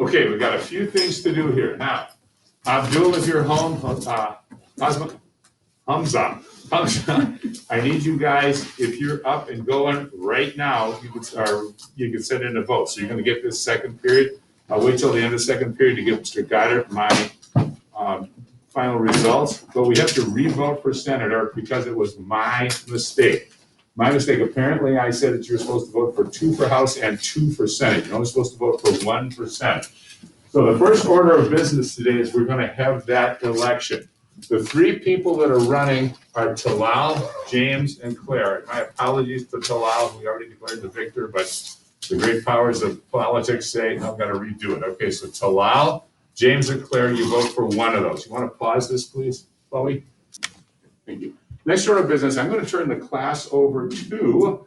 Okay, we've got a few things to do here. Now, Abdul, if you're home, thumbs up. Thumbs up. I need you guys, if you're up and going right now, you could send in a vote. So you're gonna get this second period. I'll wait till the end of the second period to give Mr. Goddard my final results, but we have to re-vote for senator because it was my mistake. My mistake. Apparently, I said that you're supposed to vote for 2 for House and 2 for Senate. You're only supposed to vote for 1 for Senate. So the first order of business today is we're gonna have that election. The 3 people that are running are Talal, James, and Claire. My apologies to Talal, we already declared the victor, but the great powers of politics say I've got to redo it. Okay, so Talal, James, and Claire, you vote for one of those. You want to pause this, please, Chloe? Thank you. Next order of business, I'm going to turn the class over to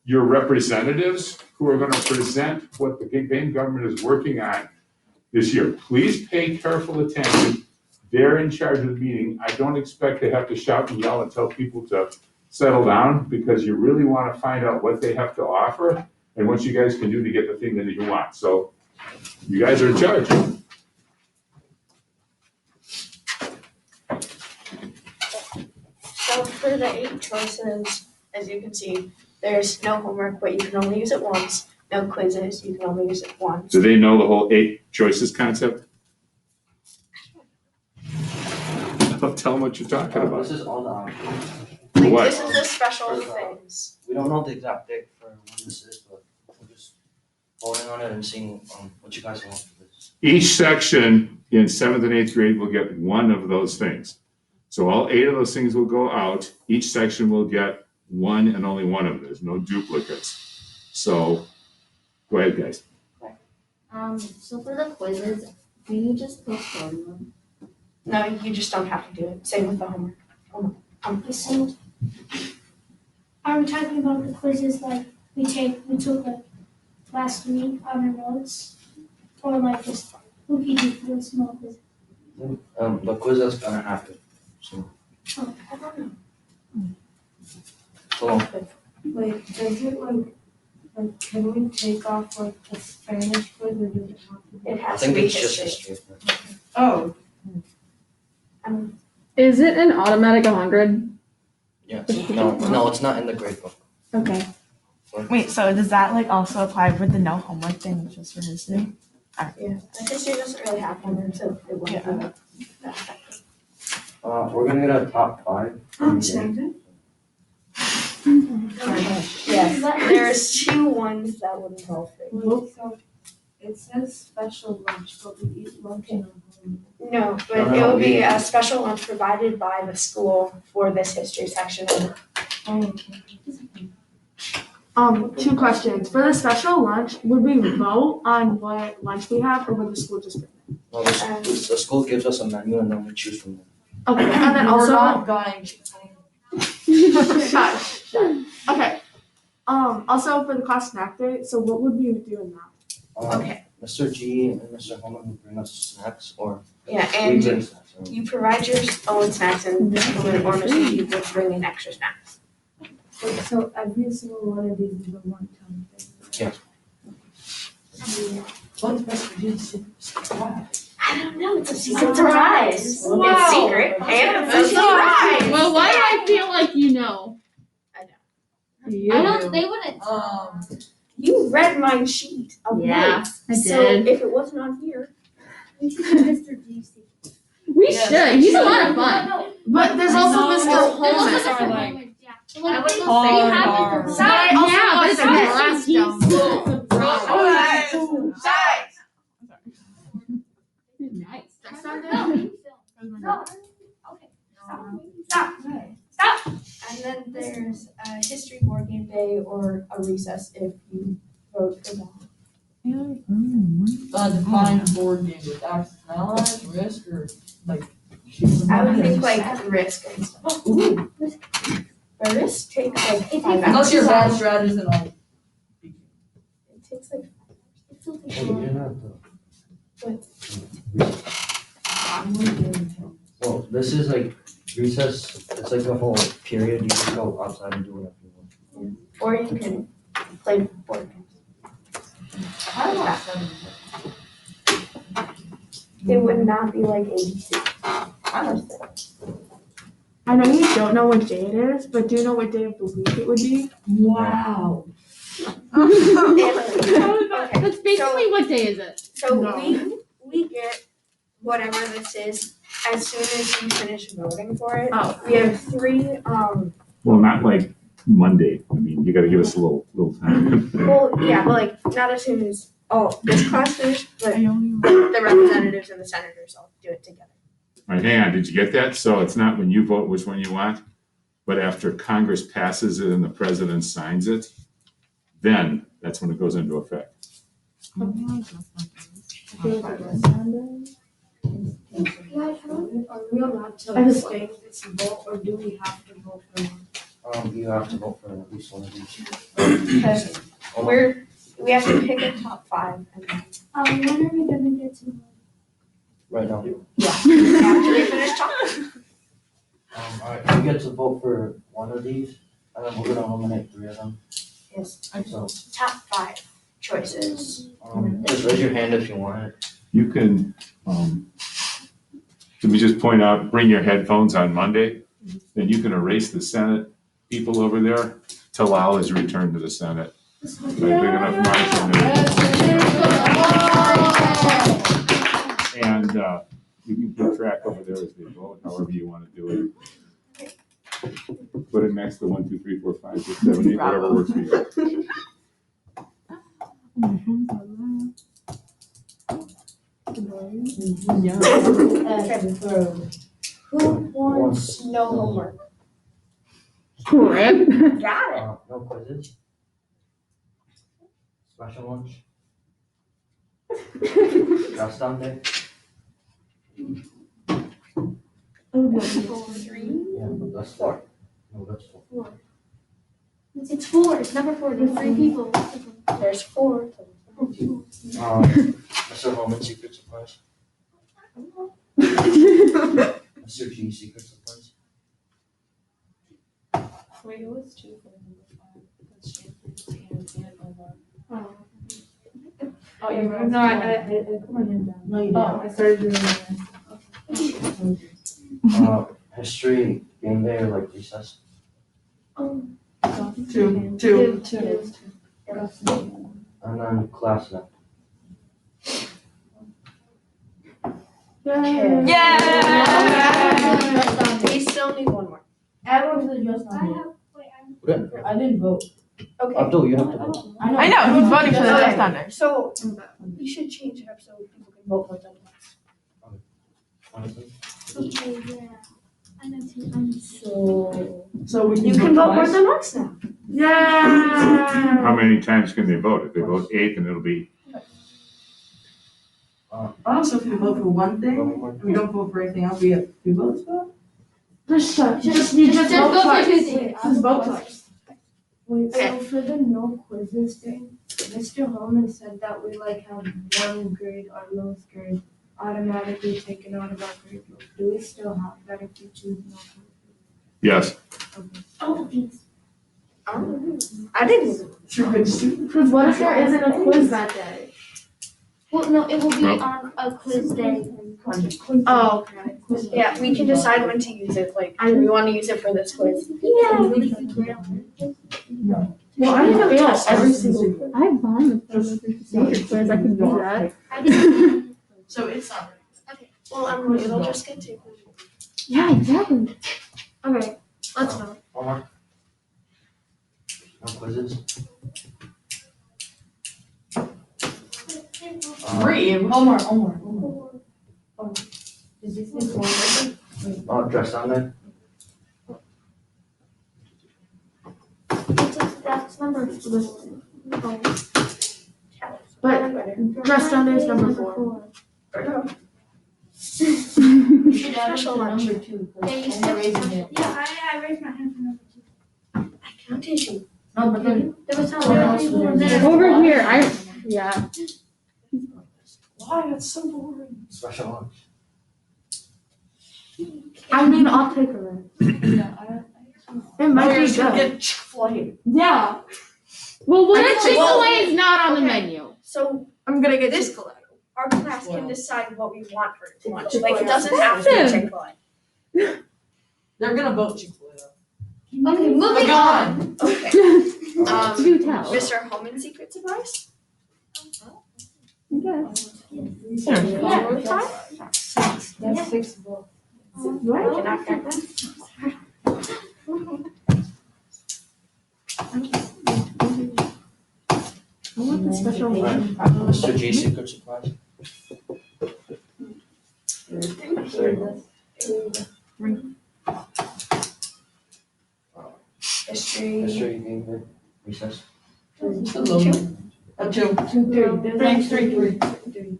your representatives who are going to present what the Maine government is working on this year. Please pay careful attention. They're in charge of the meeting. I don't expect to have to shout and yell and tell people to settle down because you really want to find out what they have to offer and what you guys can do to get the thing that you want. So you guys are in charge. So for the 8 choices, as you can see, there's no homework, but you can only use it once. No quizzes, you can only use it once. Do they know the whole 8 choices concept? Tell them what you're talking about. This is all the options. Like, What? this is the special things. We don't know the exact date for when this is, but we're just voting on it and seeing what you guys want for this. Each section in 7th and 8th grade will get one of those things. So all 8 of those things will go out. Each section will get one and only one of them. There's no duplicates. So go ahead, guys. So for the quizzes, do you just postpone them? No, you just don't have to do it. Same with the homework. So, are we talking about the quizzes like we took like last week on our notes? Or like just OPD small quizzes? The quiz is gonna happen, so. Oh, I don't know. So, Wait, does it like, can we take off like the Spanish quiz or does it have to be? It I has to think be it's just history. history. Oh. Is it an automatic 100? Yeah, no, it's not in the grade book. Okay. Wait, so does that like also apply with the no homework thing just for history? Yeah, the history doesn't really have homework, so it won't be that effective. We're gonna get a top 5. Yes, there's 2 ones that would involve it. So it says special lunch, but we eat lunch in our home. No, but it will be a special lunch provided by the school for this history section. Oh, 2 questions. For the special lunch, would we vote on what lunch we have or would the school just bring it? No, the school gives us a menu and then we choose from there. Okay, and then We're also. not going. Shush. Okay. Also for the class snack day, so what would we do in that? Okay. Mr. G and Mr. Homer will bring us snacks or Yeah, we and bring snacks. you provide your own snacks and Mr. Woman or Mr. G will bring in extra snacks. So every single one of these is a one-time thing. What's Mr. G's surprise? I don't know, it's a secret surprise. Wow. It's secret and it's a surprise. Well, why do I feel like you know? I know. I don't, they wouldn't. You read my sheet of Yeah, notes. I So did. if it wasn't on here, We should do Mr. G's secret. We should. He's a lot of fun. No. But there's also Mr. There's Holmes. also are Mr. like- Holmes, yeah. So I like, wouldn't they say have hard. Mr. Sorry, Holmes. yeah, but it's a Nebraska. Nice. no. Okay. Stop. And then there's a history board game day or a recess if you vote for that. Define board game with access and allies, risk, or like. I would think like risk and stuff. Ooh. A risk takes like 5 hours. Unless you're a bad strategist, then I'll. It takes like 5 hours. It still takes Oh, a you while. didn't have What? Well, this is like recess, it's like a whole period, you can go outside and do whatever you want. Or you can play board games. It would not be like ABC. I know you don't know what day it is, but do you know what day of the week it would be? Wow. Okay, That's basically what day is it? so No. we get whatever this is as soon as you finish voting for it. Oh. We have three, Well, not like Monday. I mean, you gotta give us a little time. well, yeah, but like not as soon as this class finished, but I only. the representatives and the senators all do it together. All right, hang on, did you get that? So it's not when you vote which one you want, but after Congress passes it and the president signs it, then that's when it goes into effect. Are we allowed to abstain this vote, or do we have to vote for one? You have to vote for at least one of these. Because we have to pick a top 5 and then When are we gonna get to vote? Right now. after we finish talking. Alright, you get to vote for one of these, and then we're gonna eliminate 3 of them. Yes, So, top 5 choices. just raise your hand if you want it. You can, let me just point out, bring your headphones on Monday, then you can erase the Senate people over there to allow his return to the Senate. By big enough margin. And you can keep track over there as they vote, however you want to do it. Put it next to 1, 2, 3, 4, 5, 6, 7, 8, whatever works for you. Who wants no homework? Correct. Got it. No quizzes. Special lunch. Just down there. 3. Yeah, but that's 4. No, that's 4. It's 4, it's number 4, there's 3 people. There's 4. Mr. Holman, secret surprise. Mr. G, secret surprise. Wait, it was 2 for number 5. That's Champions and Omar. Oh, you're right. No, I put my hand down. No, you Oh, didn't. I started doing that. History, game day, or like recess. 2. And then class now. We still need one more. Add one to the just I on have, wait, I'm. I didn't vote. Okay. Abdul, you have to vote. I know, he's voting for the Okay. Just Under. So we should change it up so people can vote more than once. Honestly. Yeah. I know too. So we You can vote more than once now. Yeah. How many times can they vote? If they vote 8, then it'll be, Also, if we vote for one thing, we don't vote for anything else, we have 2 votes for it? Just vote vote twice. for 2 things. Just vote twice. Wait, Okay. so for the no quizzes thing, Mr. Holman said that we like have 1 grade, our lowest grade, automatically taken out of our grade book. Do we still have that if we choose no quizzes? yes. Oh, please. I didn't. Because what if there isn't a quiz that day? Well, no, it will be No. on a quiz day. Oh, okay. Yeah, we can decide when to use it. Like, do we want to use it for this quiz? Yeah. Well, I didn't know every single quiz. I have fun with the quiz. I can do that. I didn't. So it's not. Well, it'll just get taken. Yeah, exactly. Okay, let's vote. One more. No quizzes. 3, Omar. Is this the 4? Dress down there. That's number 4. But dress down is number 4. Special lunch. Number 2. Yeah, you Omar raised his hand. Yeah, I raised my hand for number 2. I counted you. No, but then. There was no Over here, yeah. Why? That's so boring. Special lunch. I mean, I'll take a run. It might be good. Get Chick-fil-A. Yeah. Well, what I if know. Chick-fil-A is not on the menu? So I'm gonna get This- Chick-fil-A. our class can decide what we want for lunch. Chick-fil-A. Like, it doesn't have to be Awesome. Chick-fil-A. They're gonna vote Chick-fil-A. Okay, moving on. Okay. Do tell. Mr. Holman's secret surprise? Okay. That's 6 books. I cannot get that. I want the special one. Mr. J secret surprise. History. History, English, recess. Hello. Two. Three.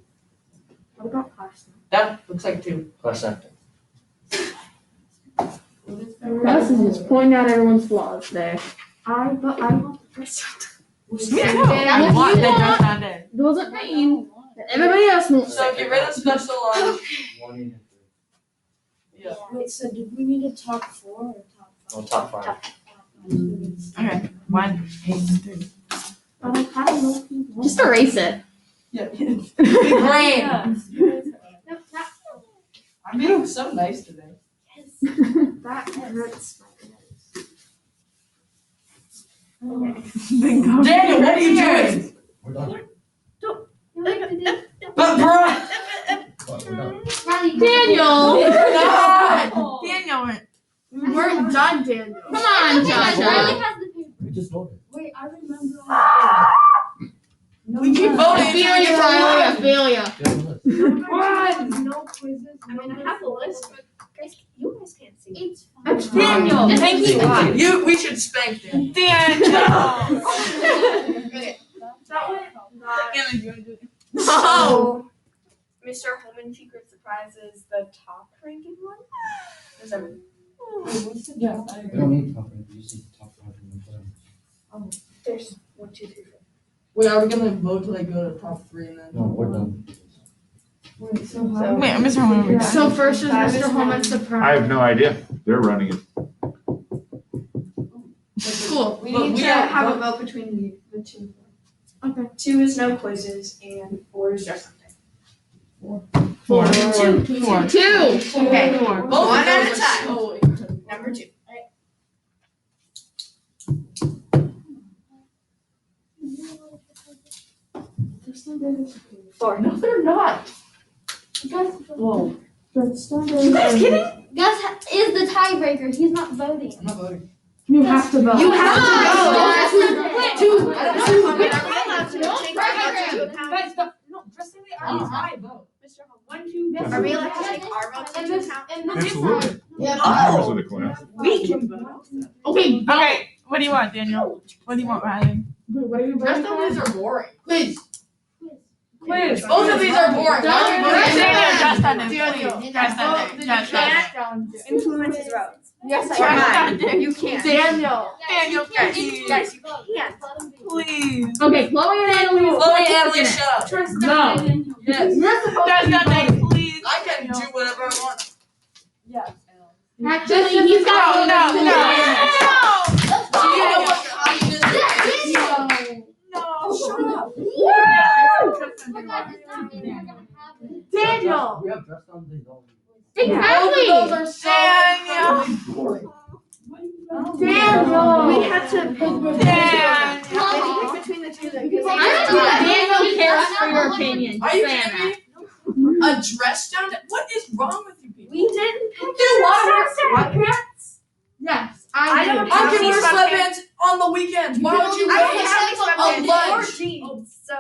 What about class? That looks like two. Class acting. Gus is just pointing out everyone's flaws there. I want the first Me too. Yeah, I want you the want- dress on it. Doesn't mean that everybody else wants. So get rid of special lunch. 1 and 3. Yeah. Wait, so did we need a top 4 or top 5? No, top 5. Okay, 1, 8, and 3. But I kind of know people. Just erase it. Yeah. Big brain. I'm being so nice today. That hurts my Bingo. Daniel, what are you doing? We're done. But bruh. Daniel! God. Daniel went. We weren't done, Daniel. Come on, Joshua. We just voted. Wait, I remember. We keep I voting. feel you, Riley. I feel ya. What? No quizzes. I mean, I have a list, but guys, you guys can't see. It's That's fine. Daniel. Thank you. We should spank Daniel. Daniel. That one, not. So, Mr. Holman's secret surprise is the top ranking one? Is that Yeah. We don't need top 5. We just need top 5 and then there's 1, 2, 3, 4. Wait, are we gonna vote till they go to top 3 and then? No, we're done. Wait, so So- how? Wait, Mr. Holman, we're done. So first is That is Mr. Holman's I surprise. have no idea. They're running it. Cool. We But need we to have have a vote- vote between the two. Okay. 2 is no quizzes and 4 is just something. 4. Two. 4. Two. Okay, Four. Both of One at those a are time. so incredible. number 2. Four. No, they're not. Whoa. You guys kidding? Gus is the tiebreaker. He's not voting. I'm not voting. You have to vote. You have to Yes. Two. I don't Mr. know. Holman, are we allowed to Don't take break our votes it. into account? Guys, stop. No, just say the R's. I vote. Mr. Holman, 1, 2, are we allowed to take our votes into account? Absolutely. Yeah. Members of the class. We can vote. Okay, Okay, what do you want, Daniel? What do you want, Riley? What are you The rest voting of these for? are boring. Quiz. Quiz. Both of these are boring. Why are we voting? Daniel, just on it, Daniel. please. Just on it, just on it. Influence his votes. Yes, Just I on can. it. You can't. Daniel. Daniel, Guys, please. guys, you can't. Please. Okay, Chloe and Annalise. Chloe and Annalise, shut up. No. Yes. You're supposed Just to on be it, please. I can do whatever I want. Yes. Actually, he's got No, no, Do you know what communism is? no. Shut up. Daniel. We have dressed on these all. Exactly. Both of those are so Daniel. incredibly boring. Daniel. We had to pick between the two. Daniel. We had to pick between the two then, because I don't think that Daniel cares for your opinion. Are you Just saying kidding me? A dress down? What is wrong with you people? we didn't pick You want to wear sweatpants? Yes, I I don't do. I can wear sweatpants. sweatpants on the weekends. Why would you I don't wear have a any lunch? sweatpants or jeans, so.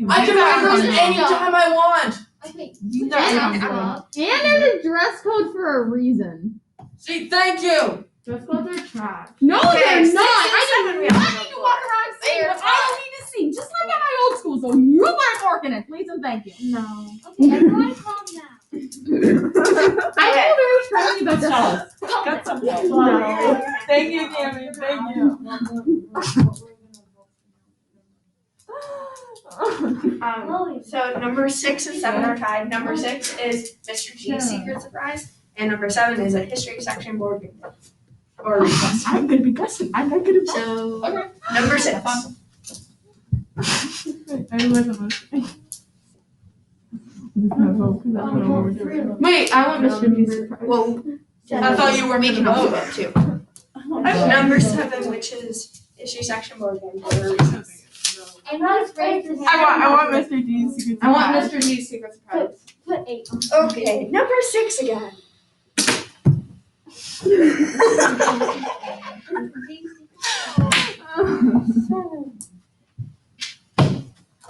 I can wear those anytime I want. Okay. You Daniel. And there's a dress code for a reason. See, thank you. Dress codes are trash. No, Okay, they're 6 not. and I 7 we do have not to need to vote walk for. around saying They are what I don't need to see. Just like at my old school. So you learn working it, please and thank you. No. Okay, everyone calm down. I feel very strongly about this house. Got some help. No. Thank you, Tammy. Thank you. So number 6 and 7 are tied. Number 6 is Mr. G's secret surprise, and number 7 is a history section board meeting. Or recess. I'm gonna be guessing. I'm not gonna. So, Okay. number 6. I wasn't listening. Wait, I want Mr. G's surprise. Well, I thought you were we making can a also vote. vote too. Number 7, which is history section board game for recess. I'm not afraid to I want Mr. G's secret I want surprise. Mr. G's secret surprise. put 8 on. Okay, number 6 again.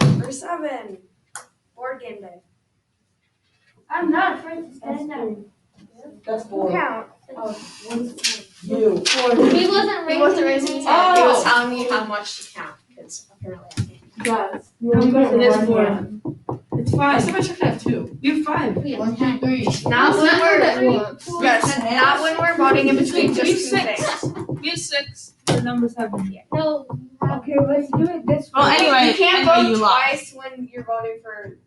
Number 7, board game day. I'm not afraid to stand up. That's Who four. count? You. He wasn't He wasn't raising his hand. He was telling me how much to count, because apparently I can't. Guys, It is 4. It's I 5. somebody should have 2. You have 5. We have 1, 2, 10. 3. Not when we're, Three. yes, not when we're voting in between just 2 6. things. We have 6. The number 7. No, you have Okay, let's do it this way. Well, anyway, You can't anyway, you vote lost. twice when you're voting for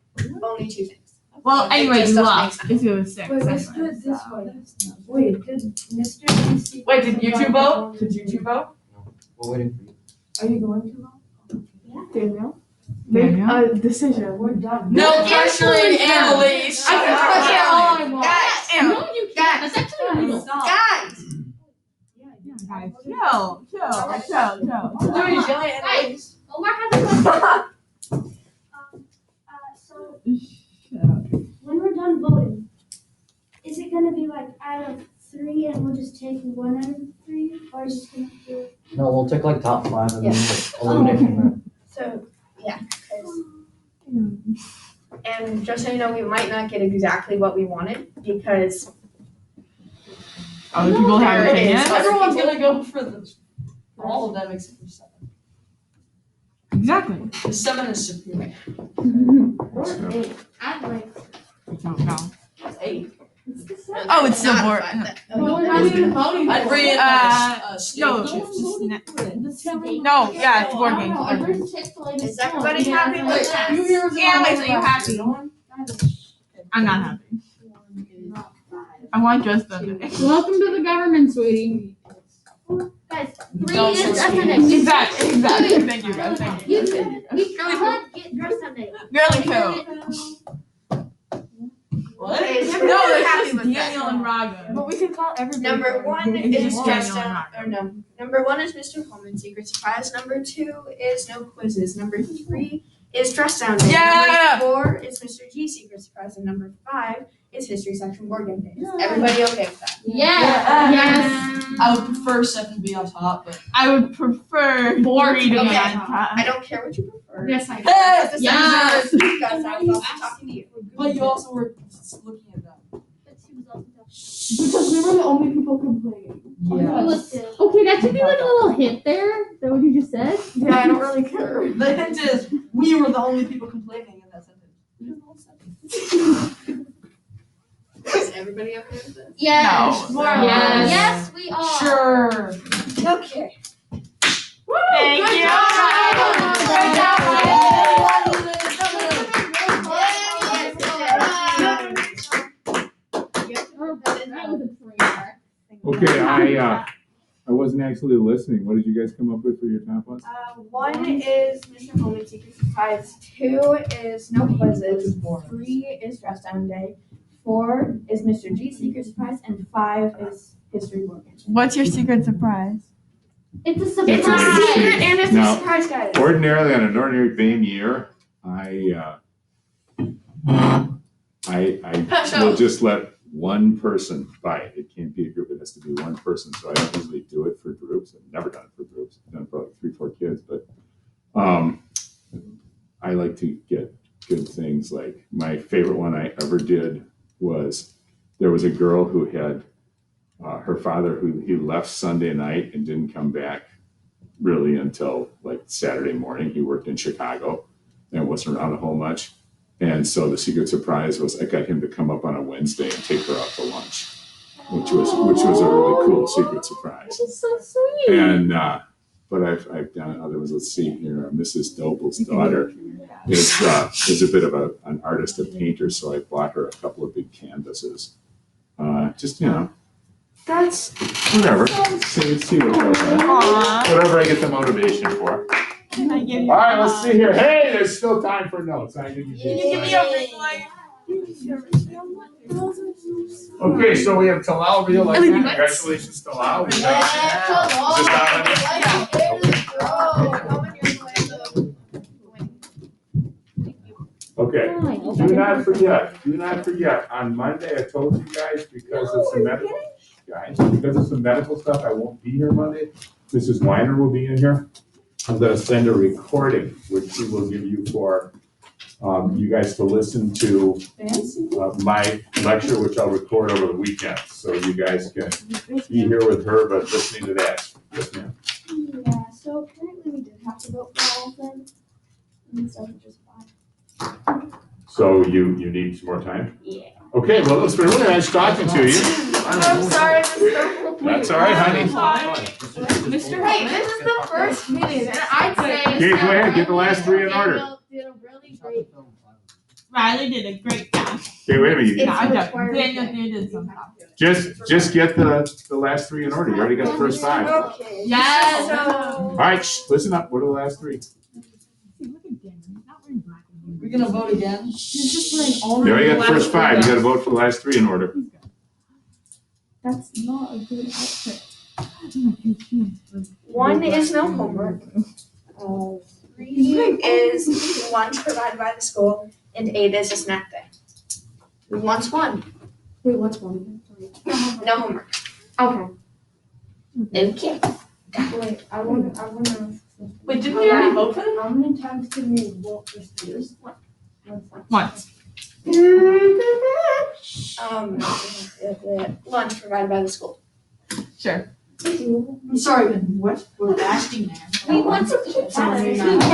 only 2 things. Well, It anyway, just you doesn't lost. make If it was 6. Wait, let's do it this way. Wait, did Mr. DC? Wait, did you 2 vote? Did you 2 vote? We're waiting for you. Are you going to vote? Daniel, make a decision. We're done. No Yes, pressuring Annalise. I can pressure all I want. Guys, No, you can't. That's actually illegal. guys, Guys, chill. Doing is yelling at Annalise. Omar has a question. So when we're done voting, is it gonna be like out of 3 and we'll just take 1 out of 3, or is it gonna be? No, we'll take like top 5 and then we'll eliminate from there. so, yeah. 'Cause- And just so you know, we might not get exactly what we wanted, because Other people have There it is. opinions. Everyone's gonna go for all of them except for 7. Exactly. The 7 is superior. I'd like. I don't know. That's 8. Oh, it's still not board. fun. That- Well, we're not even voting. I'd bring in state No, chips. No, yeah, it's board game. I bring Chick-fil-A to Is school. everybody Yeah, happy with like that? You hear the Yeah, Lisa, you happy? I'm not happy. I want just Sunday. Welcome to the government, sweetie. Guys, 3 Don't is say dress sweetie. Sunday. Exactly. Thank you, guys. Thank you. You could get dressed Sunday. Really cute. What? Okay, is No, everybody it's happy just with Daniel that? and Raga. But we can call everybody. Number 1 It's is just dress Daniel and down, Raga. or no. Number 1 is Mr. Holman Secret Surprise. Number 2 is no quizzes. Number 3 is dress down day. Yeah! Number 4 is Mr. G Secret Surprise, and number 5 is history section board game day. Is everybody okay with that? Yeah. Yes. I would prefer 7 to be on top, but I would prefer Board 3 to be okay. on top. I don't care what you prefer. Yes, I do. hey, Yes. Because I was also talking to you. but you also were looking at them. Because we were the only people complaining. Okay, that should be like a little hint there. Is that what you just said? Yeah, I don't really care. The hint is we were the only people complaining in that sentence. Is everybody okay with this? Yes. No. Yes. Yes, we are. Sure. Okay. Thank Good you. job. Good job. That was a train wreck. Okay, I wasn't actually listening. What did you guys come up with for your top ones? 1 is Mr. Holman Secret Surprise. 2 is no quizzes. 3 is dress down day. 4 is Mr. G Secret Surprise, and 5 is history board game. What's your secret surprise? It's a It's surprise. a Secret and it's Now- a surprise, guys. Ordinarily, on an ordinary BAME year, I will just let one person buy it. It can't be a group, it has to be one person, so I don't usually do it for groups. I've never done it for groups. I've done it for like 3-4 kids, but I like to get good things. Like my favorite one I ever did was there was a girl who had her father who he left Sunday night and didn't come back really until like Saturday morning. He worked in Chicago and wasn't around a whole much. And so the secret surprise was I got him to come up on a Wednesday and take her out to lunch, which was a really cool secret surprise. This is so sweet. And but I've done others. Let's see here. Mrs. Doble's daughter is a bit of an artist, a painter, so I bought her a couple of big canvases. Just That's whatever. See what goes on. Aww. Whatever I get the motivation for. Can I give you? All right, let's see here. Hey, there's still time for notes. I think you Can you give me a ring light? Okay, so we have Talal re-elected. Congratulations, Talal. We have- Is this Okay, do not forget, on Monday, I told you guys, because of some medical stuff, I won't be here Monday. Mrs. Weiner will be in here. I'm gonna send a recording, which she will give you for, you guys to listen to, my lecture, which I'll record over the weekend, so you guys can be here with her, but listening to that. Yes, ma'am. Yeah, so apparently we did have to vote for all of them. Instead of just 5. So you need some more time? Yeah. Okay, well, it's been really nice talking to you. I'm sorry, Mr. That's all right, honey. Mr. Hey, this is the first meeting, and I'd say. Okay, go ahead, get the last 3 in order. Daniel did a really great. Riley did a great job. Okay, wait a minute. No, I don't. required. Daniel did some stuff. Just get the last 3 in order. You already got the first 5. Okay. Yes. So. All right, listen up. What are the last 3? See, look at Daniel. He's not wearing black. We're gonna vote again? He's just wearing You only. already got the first 5. You gotta vote for the last 3 in order. That's not a good outfit. 1 is no homework. 3 is lunch provided by the school, and 8 is a snack day. Who wants 1? Wait, what's one? No homework. Okay. Okay. Wait, I wanna ask something. Wait, didn't we already vote for them? How many times can we vote for students? Once. Lunch provided by the school. Sure. I'm sorry, what? We're asking there. We want to eat We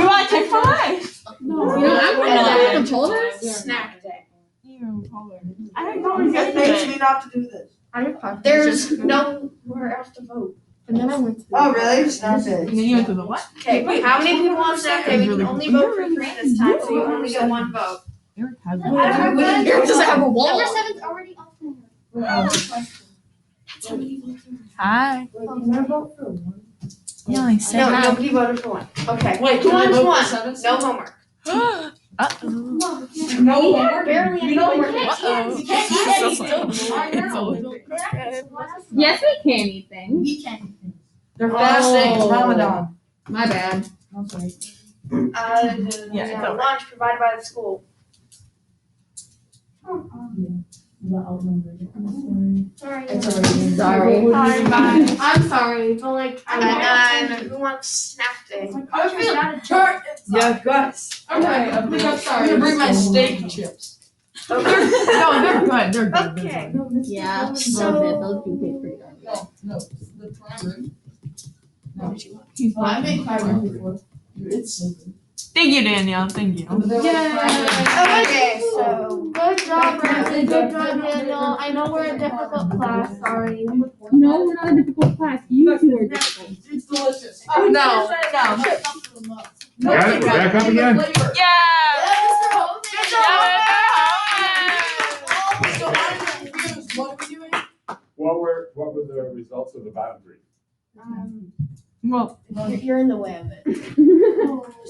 want Chick-fil-A. No, you know, I'm gonna have controllers. Snack day. I didn't know we You got guys to me not to do this. I have classes. There's nowhere else to vote. And then I went to. Oh, really? Snack day. And then you went to the what? Okay, how many people want snack day? We can only vote for 3 this time, so you only get 1 vote. Eric has Eric doesn't have a wall. Number 7's already off there. Hi. Wait, can I vote for 1? You only said No, hi. nobody voted for 1. Okay. Wait, Who can I wants vote for 1? 7? No homework. Uh-oh. No We have homework? barely any You know, homework. Uh-oh. You can't eat anything. Yes, we can eat things. They're fasting, it's Ramadan. My bad. I'm sorry. Yeah, it's over. Lunch provided by the school. Sorry. It's already. Sorry. Sorry, bye. I'm sorry, but like, And then who wants snack day? Yeah, guys. Okay, I'm I'm sorry. gonna bring my steak chips. No, they're good. They're good. Okay. Yeah, So- those do taste pretty good. No, the primary. He's Oh, I made primary before. It's so good. Thank you, Danielle. Thank you. Okay, so. Good job, Brandon. Good job, Daniel. I know we're a difficult class. Sorry. No, we're not a difficult class. You two are difficult. It's delicious. No, no. Got it? We're back up again? Yeah. So I'm confused. What are we doing? What were the results of the bottom 3? Well, You're in the way of it.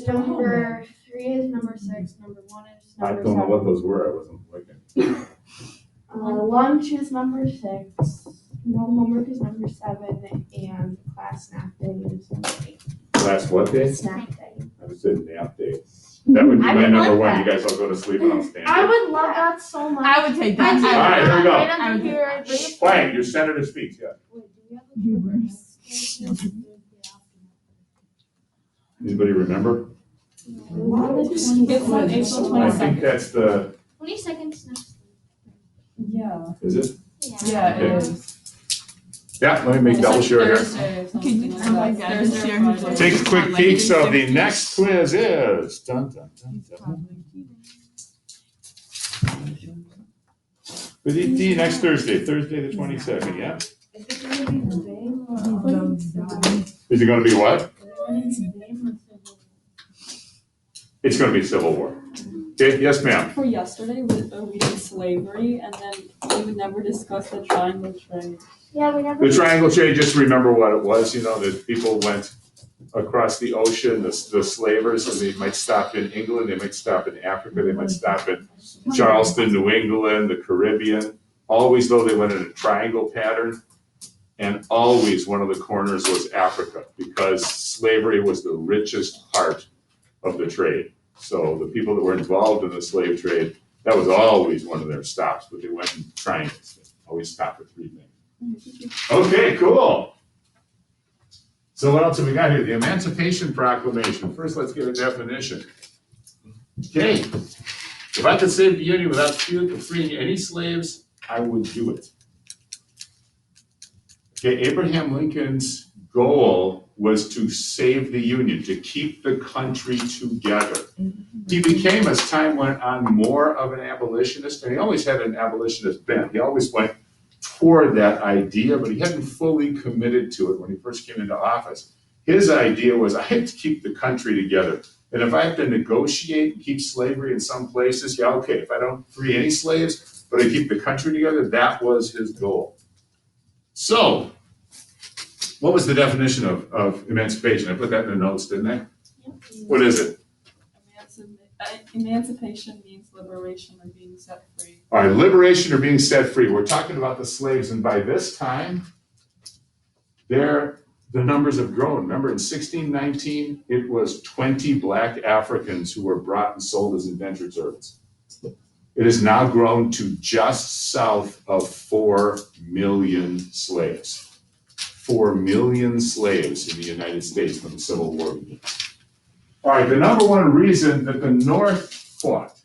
Number 3 is number 6, number 1 is I number don't know 7. what those were. I wasn't looking. Lunch is number 6, no homework is number 7, and class snack day is number 8. Last what day? Snack day. I was saying nap day. That would be I my would number like 1. You guys all go to sleep and I'll stand I up. would love that so much. I would take that. All right, here we go. Right under here, bring it Quiet, your senator speaks, yeah. Anybody remember? It's on April I 22nd. think that's the, 22nd next. Yeah. is it? Yeah, it is. Yeah, let me make double sure here. Can you tell my dad to share his location? Take a quick peek, so the next quiz is, dun, dun, dun, dun. Next Thursday, Thursday the 22nd, yeah? Is it gonna be Zane or? Is it gonna be what? Is it gonna be Zane or Civil? It's gonna be Civil War. Okay, yes, ma'am. For yesterday, we did slavery, and then we never discussed the triangle trade. Yeah, we never. The triangle trade, just remember what it was, you know, that people went across the ocean, the slavers, and they might stop in England, they might stop in Africa, they might stop in Charleston, New England, the Caribbean. Always, though, they went in a triangle pattern, and always one of the corners was Africa, because slavery was the richest part of the trade. So the people that were involved in the slave trade, that was always one of their stops, but they went in triangles. They always stopped at 3 things. Okay, cool. So what else have we got here? The Emancipation Proclamation. First, let's get a definition. Okay, if I could save the Union without freeing any slaves, I would do it. Okay, Abraham Lincoln's goal was to save the Union, to keep the country together. He became, as time went on, more of an abolitionist, and he always had an abolitionist bent. He always went toward that idea, but he hadn't fully committed to it when he first came into office. His idea was, I have to keep the country together. And if I have to negotiate and keep slavery in some places, yeah, okay, if I don't free any slaves, but I keep the country together, that was his goal. So, what was the definition of emancipation? I put that in the notes, didn't I? What is it? Emancipation means liberation or being set free. All right, liberation or being set free. We're talking about the slaves, and by this time, the numbers have grown. Remember, in 1619, it was 20 black Africans who were brought and sold as indentured servants. It has now grown to just south of 4 million slaves. 4 million slaves in the United States when the Civil War began. All right, the number one reason that the North fought,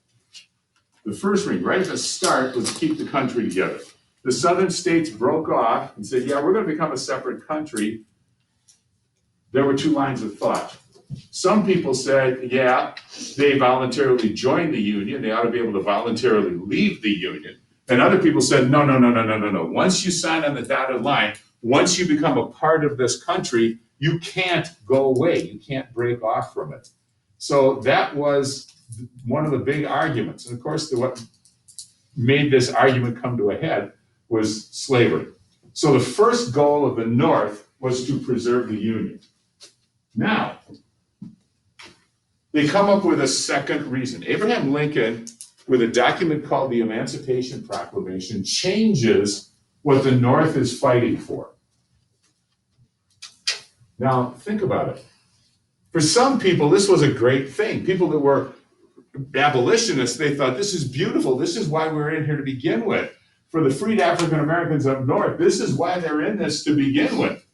the first reason, right at the start, was to keep the country together. The southern states broke off and said, yeah, we're going to become a separate country. There were 2 lines of thought. Some people said, yeah, they voluntarily joined the Union. They ought to be able to voluntarily leave the Union. And other people said, no. Once you sign on the dotted line, once you become a part of this country, you can't go away. You can't break off from it. So that was one of the big arguments. And of course, what made this argument come to a head was slavery. So the first goal of the North was to preserve the Union. Now, they come up with a second reason. Abraham Lincoln, with a document called the Emancipation Proclamation, changes what the North is fighting for. Now, think about it. For some people, this was a great thing. People that were abolitionists, they thought, this is beautiful. This is why we're in here to begin with. For the freed African Americans up north, this is why they're in this to begin with.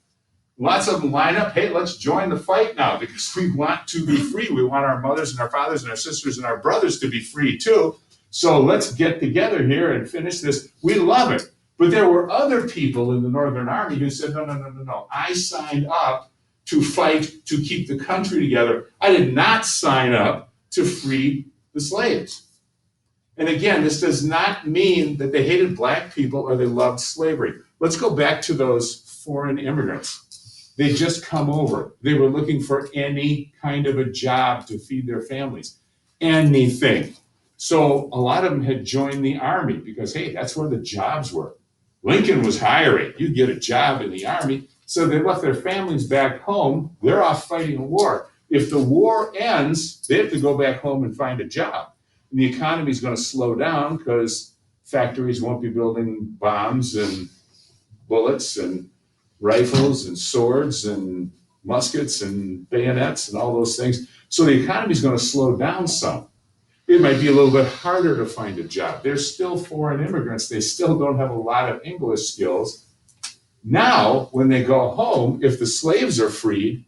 Lots of them line up, hey, let's join the fight now because we want to be free. We want our mothers and our fathers and our sisters and our brothers to be free too. So let's get together here and finish this. We love it. But there were other people in the Northern Army who said, no. I signed up to fight to keep the country together. I did not sign up to free the slaves. And again, this does not mean that they hated black people or they loved slavery. Let's go back to those foreign immigrants. They just come over. They were looking for any kind of a job to feed their families. Anything. So a lot of them had joined the army because, hey, that's where the jobs were. Lincoln was hiring. You get a job in the army. So they left their families back home. They're off fighting a war. If the war ends, they have to go back home and find a job. And the economy is going to slow down because factories won't be building bombs and bullets and rifles and swords and muskets and bayonets and all those things. So the economy is going to slow down some. It might be a little bit harder to find a job. They're still foreign immigrants. They still don't have a lot of English skills. Now, when they go home, if the slaves are freed,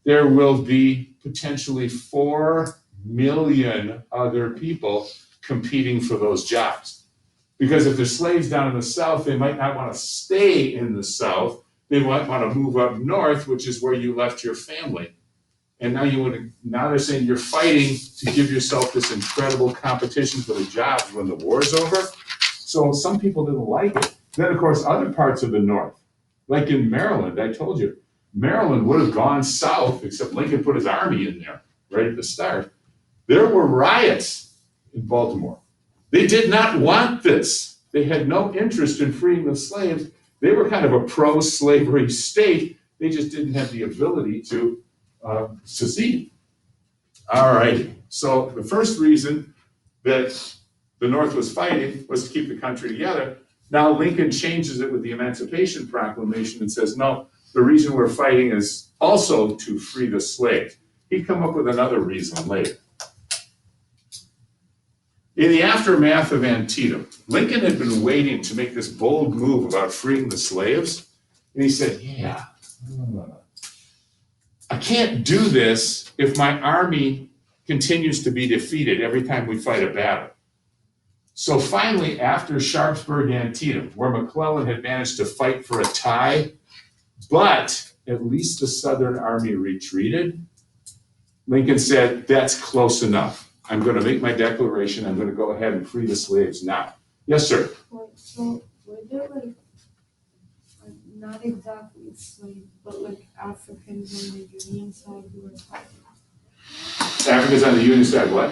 there will be potentially 4 million other people competing for those jobs. Because if they're slaves down in the South, they might not want to stay in the South. They might want to move up north, which is where you left your family. And now they're saying you're fighting to give yourself this incredible competition for the jobs when the war's over. So some people didn't like it. Then, of course, other parts of the North, like in Maryland, I told you, Maryland would have gone south, except Lincoln put his army in there right at the start. There were riots in Baltimore. They did not want this. They had no interest in freeing the slaves. They were kind of a pro-slavery state. They just didn't have the ability to secede. All right, so the first reason that the North was fighting was to keep the country together. Now Lincoln changes it with the Emancipation Proclamation and says, no, the reason we're fighting is also to free the slaves. He'd come up with another reason later. In the aftermath of Antietam, Lincoln had been waiting to make this bold move about freeing the slaves. And he said, yeah, I can't do this if my army continues to be defeated every time we fight a battle. So finally, after Sharpsburg, Antietam, where McClellan had managed to fight for a tie, but at least the Southern Army retreated, Lincoln said, that's close enough. I'm going to make my declaration. I'm going to go ahead and free the slaves now. Yes, sir. So were there like not exactly slaves, but like Africans on the Union side who were fighting? Africans on the Union side, what?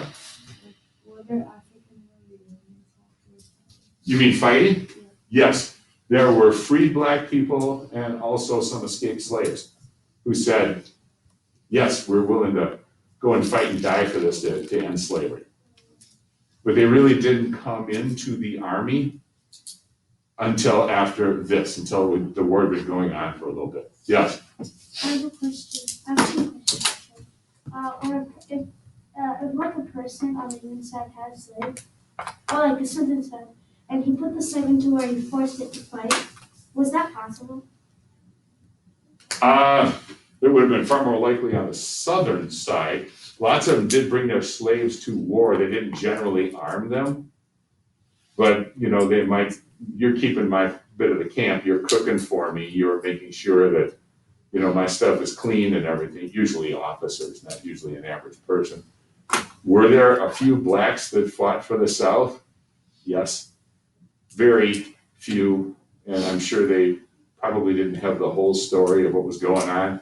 Were there Africans on the Union side who were fighting? You mean fighting? Yeah. Yes. There were freed black people and also some escaped slaves who said, yes, we're willing to go and fight and die for this to end slavery. But they really didn't come into the army until after this, until the war had been going on for a little bit. Yes? I have a question. I have two questions. If like a person on the inside had a slave, or like the southern side, and he put the slave into where he forced it to fight, was that possible? It would have been far more likely on the southern side. Lots of them did bring their slaves to war. They didn't generally arm them. But, you know, they might, you're keeping my bit of the camp, you're cooking for me, you're making sure that, you know, my stuff is clean and everything, usually officers, not usually an average person. Were there a few blacks that fought for the South? Yes. Very few, and I'm sure they probably didn't have the whole story of what was going on.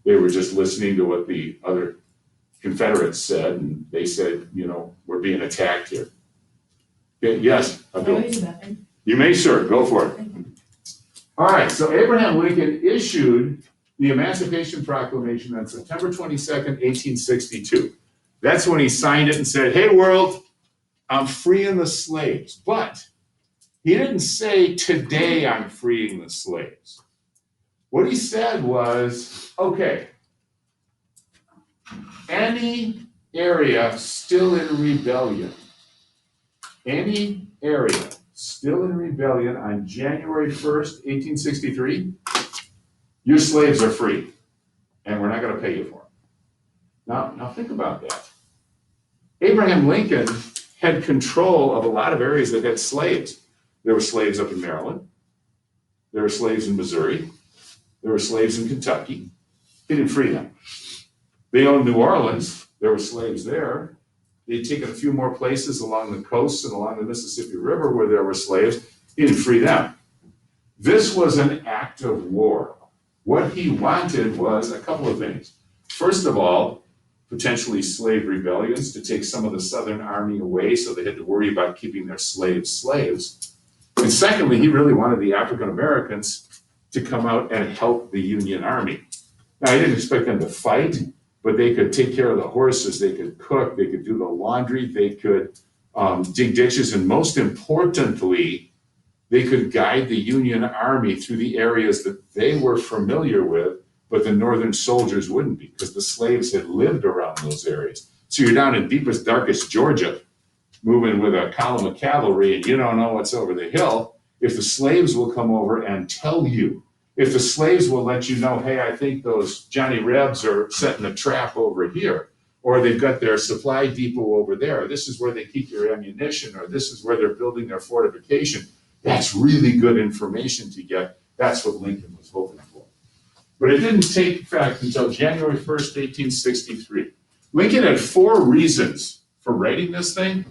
They were just listening to what the other Confederates said, and they said, you know, we're being attacked here. Okay, yes, Abdul. You may, sir, go for it. All right, so Abraham Lincoln issued the Emancipation Proclamation on September 22nd, 1862. That's when he signed it and said, hey, world, I'm freeing the slaves. But he didn't say, today I'm freeing the slaves. What he said was, okay, any area still in rebellion, on January 1st, 1863, your slaves are free, and we're not going to pay you for them. Now think about that. Abraham Lincoln had control of a lot of areas that had slaves. There were slaves up in Maryland. There were slaves in Missouri. There were slaves in Kentucky. He didn't free them. They owned New Orleans. There were slaves there. They'd taken a few more places along the coast and along the Mississippi River where there were slaves. He didn't free them. This was an act of war. What he wanted was a couple of things. First of all, potentially slave rebellions to take some of the Southern Army away so they had to worry about keeping their slaves. And secondly, he really wanted the African Americans to come out and help the Union Army. Now, he didn't expect them to fight, but they could take care of the horses, they could cook, they could do the laundry, they could dig ditches, and most importantly, they could guide the Union Army through the areas that they were familiar with, but the Northern soldiers wouldn't be, because the slaves had lived around those areas. So you're down in deepest, darkest Georgia, moving with a column of cavalry, and you don't know what's over the hill. If the slaves will come over and tell you, if the slaves will let you know, hey, I think those Johnny Rebs are setting a trap over here, or they've got their supply depot over there, or this is where they keep their ammunition, or this is where they're building their fortification. That's really good information to get. That's what Lincoln was hoping for. But it didn't take effect until January 1st, 1863. Lincoln had 4 reasons for writing this thing.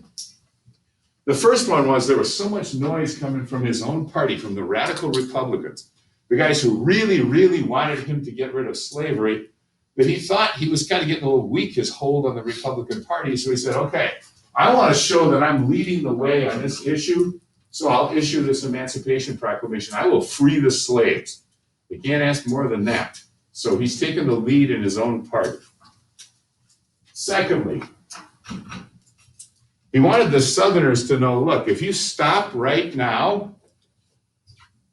The first one was there was so much noise coming from his own party, from the radical Republicans, the guys who really, really wanted him to get rid of slavery, that he thought he was kind of getting a little weak, his hold on the Republican Party. So he said, okay, I want to show that I'm leading the way on this issue, so I'll issue this Emancipation Proclamation. I will free the slaves. They can't ask more than that. So he's taken the lead in his own party. Secondly, he wanted the Southerners to know, look, if you stop right now,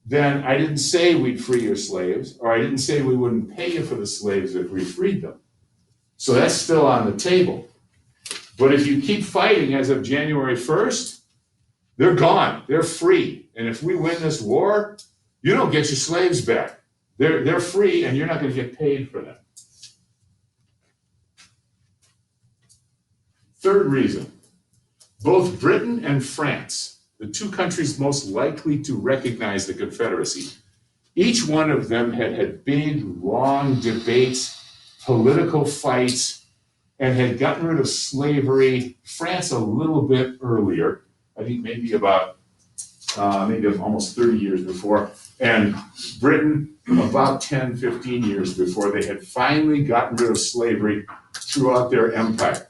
then I didn't say we'd free your slaves, or I didn't say we wouldn't pay you for the slaves if we freed them. So that's still on the table. But if you keep fighting as of January 1st, they're gone, they're free. And if we win this war, you don't get your slaves back. They're free and you're not gonna get paid for them. Third reason, both Britain and France, the two countries most likely to recognize the Confederacy, each one of them had big, long debates, political fights, and had gotten rid of slavery. France a little bit earlier, I think maybe about maybe almost 30 years before, and Britain about 10, 15 years before they had finally gotten rid of slavery throughout their empire.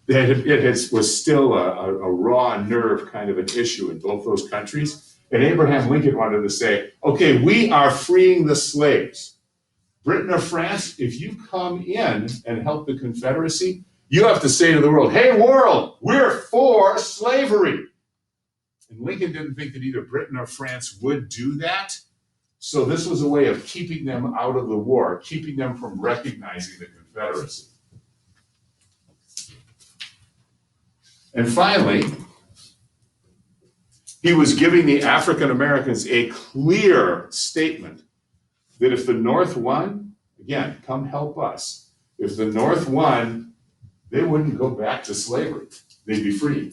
It was still a raw nerve kind of an issue in both those countries. And Abraham Lincoln wanted to say, okay, we are freeing the slaves. Britain or France, if you come in and help the Confederacy, you have to say to the world, hey world, we're for slavery. And Lincoln didn't think that either Britain or France would do that. So this was a way of keeping them out of the war, keeping them from recognizing the Confederacy. And finally, he was giving the African Americans a clear statement that if the North won, again, come help us. If the North won, they wouldn't go back to slavery. They'd be free.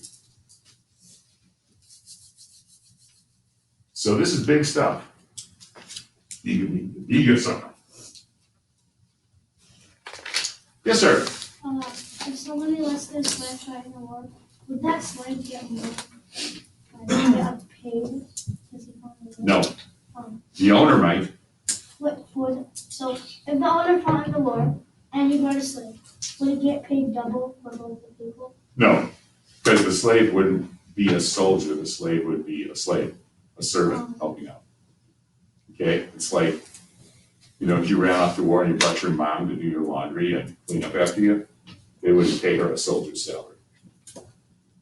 So this is big stuff. Eager stuff. Yes, sir. If somebody lets their slave try in the war, would that slave get more? Get paid? No. The owner might. So if the owner fought in the war and you got a slave, would it get paid double for both the people? No, because the slave wouldn't be a soldier. The slave would be a slave, a servant helping out. Okay, it's like, you know, if you ran off to war and you brought your mom to do your laundry and clean up after you, they wouldn't pay her a soldier's salary.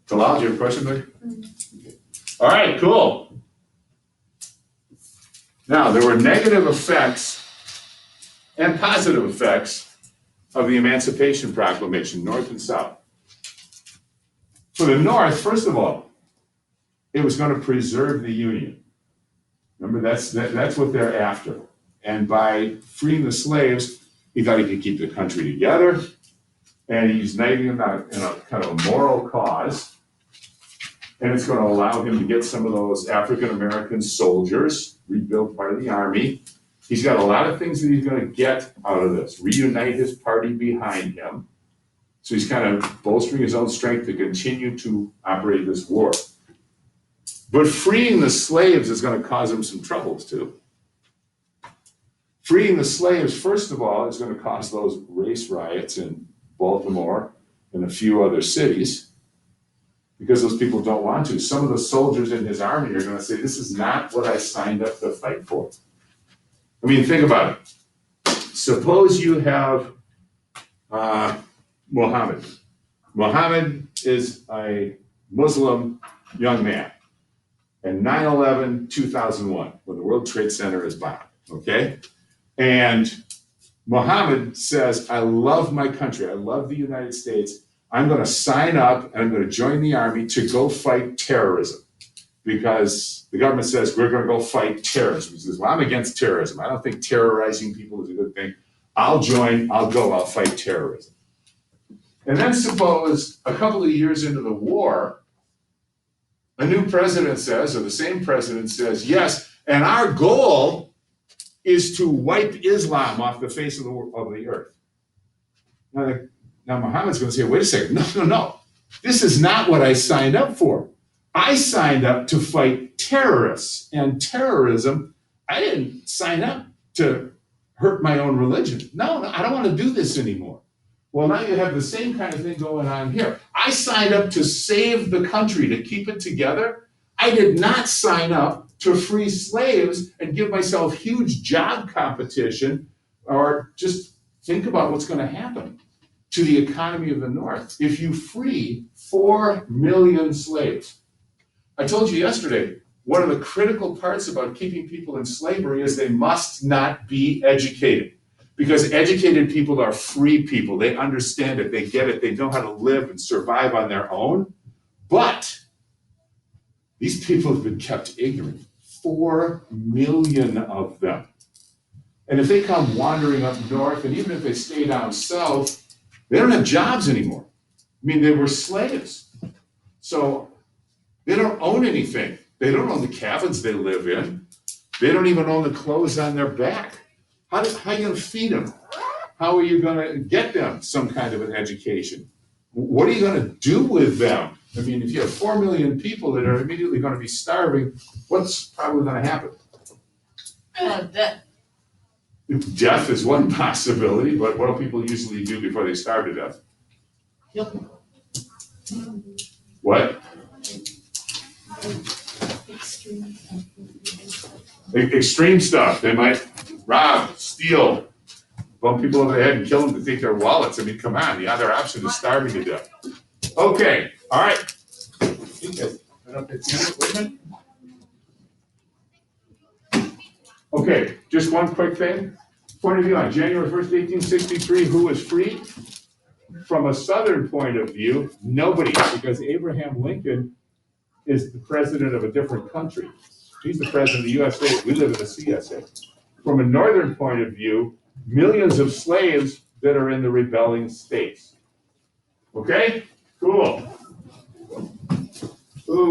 Talal, do you have a question there? Okay. All right, cool. Now, there were negative effects and positive effects of the Emancipation Proclamation, North and South. For the North, first of all, it was going to preserve the Union. Remember, that's what they're after. And by freeing the slaves, he thought he could keep the country together, and he's uniting them in a kind of a moral cause. And it's going to allow him to get some of those African-American soldiers, rebuild part of the army. He's got a lot of things that he's going to get out of this. Reunite his party behind him. So he's kind of bolstering his own strength to continue to operate this war. But freeing the slaves is going to cause him some troubles too. Freeing the slaves, first of all, is going to cause those race riots in Baltimore and a few other cities, because those people don't want to. Some of the soldiers in his army are going to say, this is not what I signed up to fight for. I mean, think about it. Suppose you have Muhammad. Muhammad is a Muslim young man. And 9/11/2001, when the World Trade Center is bombed, okay? And Muhammad says, I love my country, I love the United States. I'm going to sign up and I'm going to join the army to go fight terrorism, because the government says we're going to go fight terrorism. He says, well, I'm against terrorism. I don't think terrorizing people is a good thing. I'll join, I'll fight terrorism. And then suppose a couple of years into the war, a new president says, or the same president says, yes, and our goal is to wipe Islam off the face of the earth. Now Muhammad's going to say, wait a second, no. This is not what I signed up for. I signed up to fight terrorists and terrorism. I didn't sign up to hurt my own religion. No, I don't want to do this anymore. Well, now you have the same kind of thing going on here. I signed up to save the country, to keep it together. I did not sign up to free slaves and give myself huge job competition, or just think about what's going to happen to the economy of the North if you free 4 million slaves. I told you yesterday, one of the critical parts about keeping people in slavery is they must not be educated. Because educated people are free people. They understand it, they get it, they know how to live and survive on their own. But these people have been kept ignorant. 4 million of them. And if they come wandering up north, and even if they stay down south, they don't have jobs anymore. I mean, they were slaves. So they don't own anything. They don't own the cabins they live in. They don't even own the clothes on their back. How are you going to feed them? How are you going to get them some kind of an education? What are you going to do with them? I mean, if you have 4 million people that are immediately going to be starving, what's probably going to happen? Death. Death is one possibility, but what do people usually do before they starve to death? Kill people. What? Extreme stuff. They might rob, steal, bump people over the head and kill them to take their wallets. I mean, come on, the other option is starving to death. Okay, all right. Okay, just one quick thing. Point of view on January 1st, 1863, who was freed? From a Southern point of view, nobody, because Abraham Lincoln is the president of a different country. He's the president of the USA, we live in the CSA. From a Northern point of view, millions of slaves that are in the rebelling states. Okay, cool.